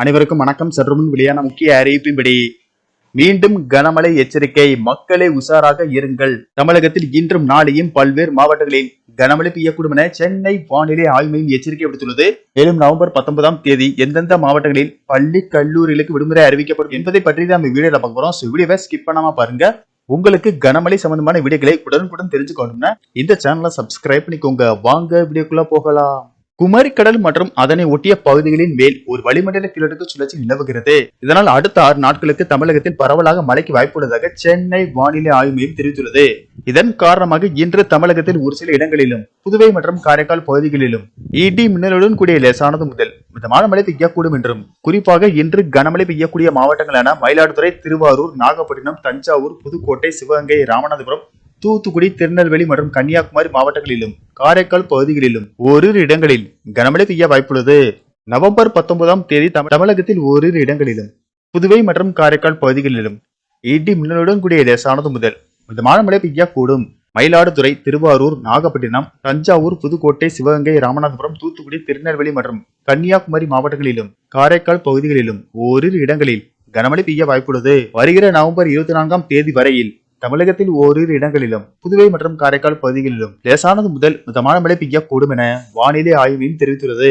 அனைவருக்கும் வணக்கம். சற்றுமுன் வெளியான முக்கிய அறிவிப்பின்படி மீண்டும் கனமழை எச்சரிக்கை, மக்களை உஷாராக இருங்கள். தமிழகத்தில் இன்றும் நாளையும் பல்வேறு மாவட்டங்களில் கனமழை பெய்யக்கூடும் என சென்னை வானிலை ஆய்வு மையம் எச்சரிக்கை விடுத்துள்ளது. மேலும் நவம்பர் 19ஆம் தேதி எந்தெந்த மாவட்டங்களில் பள்ளி கல்லூரிகளுக்கு விடுமுறை அறிவிக்கப்படும் என்பதை பற்றி நம்ம வீடியோல பார்க்க போறோம். வீடியோவை ஸ்கிப் பண்ணாம பாருங்க. உங்களுக்கு கனமழை சம்பந்தமான வீடியோக்களை உடனுக்குடன் தெரிஞ்சுக்கணும்னா இந்த சேனலை சப்ஸ்கிரைப் பண்ணிக்கோங்க. வாங்க வீடியோக்குள்ள போகலாம். குமரிக்கடல் மற்றும் அதனை ஒட்டிய பகுதிகளின் மேல் ஒரு வளிமண்டல கீழடுக்கு சுழற்சி நிலவுகிறது. இதனால் அடுத்த 6 நாட்களுக்கு தமிழகத்தில் பரவலாக மழைக்கு வாய்ப்புள்ளதாக சென்னை வானிலை ஆய்வு மையம் தெரிவித்துள்ளது. இதன் காரணமாக இன்று தமிழகத்தில் ஒரு சில இடங்களிலும் புதுவை மற்றும் காரைக்கால் பகுதிகளிலும் இடி மின்னலுடன் கூடிய லேசானது முதல் மிதமான மழை பெய்யக்கூடும் என்றும், குறிப்பாக இன்று கனமழை பெய்யக்கூடிய மாவட்டங்களான மயிலாடுதுறை, திருவாரூர், நாகப்பட்டினம், தஞ்சாவூர், புதுக்கோட்டை, சிவகங்கை, ராமநாதபுரம், தூத்துக்குடி, திருநெல்வேலி மற்றும் கன்னியாகுமரி மாவட்டங்களிலும் காரைக்கால் பகுதிகளிலும் ஓரிரு இடங்களில் கனமழை பெய்ய வாய்ப்புள்ளது. நவம்பர் 19ஆம் தேதி தமிழகத்தில் ஓரிரு இடங்களிலும் புதுவை மற்றும் காரைக்கால் பகுதிகளிலும் இடி மின்னலுடன் கூடிய லேசானது முதல் மிதமான மழை பெய்யக்கூடும். மயிலாடுதுறை, திருவாரூர், நாகப்பட்டினம், தஞ்சாவூர், புதுக்கோட்டை, சிவகங்கை, ராமநாதபுரம், தூத்துக்குடி, திருநெல்வேலி மற்றும் கன்னியாகுமரி மாவட்டங்களிலும் காரைக்கால் பகுதிகளிலும் ஓரிரு இடங்களில் கனமழை பெய்ய வாய்ப்புள்ளது. வருகிற நவம்பர் 24ஆம் தேதி வரையில் தமிழகத்தில் ஓரிரு இடங்களிலும் புதுவை மற்றும் காரைக்கால் பகுதிகளிலும் லேசானது முதல் மிதமான மழை பெய்யக்கூடும் என வானிலை ஆய்வு மையம் தெரிவித்துள்ளது.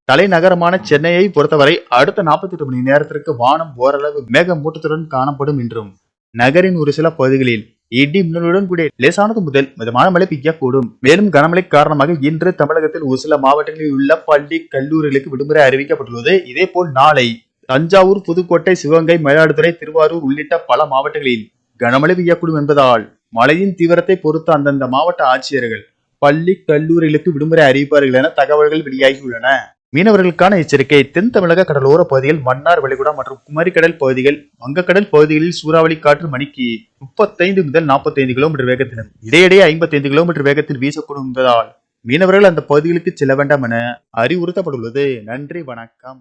தலைநகரமான சென்னையை பொறுத்தவரை அடுத்த 48 மணி நேரத்திற்கு வானம் ஓரளவு மேகமூட்டத்துடன் காணப்படும் என்றும், நகரின் ஒரு சில பகுதிகளில் இடி மின்னலுடன் கூடிய லேசானது முதல் மிதமான மழை பெய்யக்கூடும். மேலும் கனமழை காரணமாக இன்று தமிழகத்தில் ஒரு சில மாவட்டங்களில் உள்ள பள்ளி கல்லூரிகளுக்கு விடுமுறை அறிவிக்கப்பட்டுள்ளது. இதேபோல் நாளை தஞ்சாவூர், புதுக்கோட்டை, சிவகங்கை, மயிலாடுதுறை, திருவாரூர் உள்ளிட்ட பல மாவட்டங்களில் கனமழை பெய்யக்கூடும் என்பதால் மழையின் தீவிரத்தை பொறுத்து அந்தந்த மாவட்ட ஆட்சியர்கள் பள்ளி கல்லூரிகளுக்கு விடுமுறை அறிவிப்பார்கள் என தகவல்கள் வெளியாகியுள்ளன. மீனவர்களுக்கான எச்சரிக்கை. தென் தமிழக கடலோர பகுதிகள், மன்னார் வளைகுடா மற்றும் குமரிக்கடல் பகுதிகள், வங்கக்கடல் பகுதிகளில் சூறாவளி காற்று மணிக்கு 35 முதல் 45 கிலோமீட்டர் வேகத்திலும் இடையிடையே 55 கிலோமீட்டர் வேகத்தில் வீசக்கூடும் என்பதால் மீனவர்கள் அந்த பகுதிகளுக்கு செல்ல வேண்டாம் என அறிவுறுத்தப்பட்டுள்ளது. நன்றி, வணக்கம்.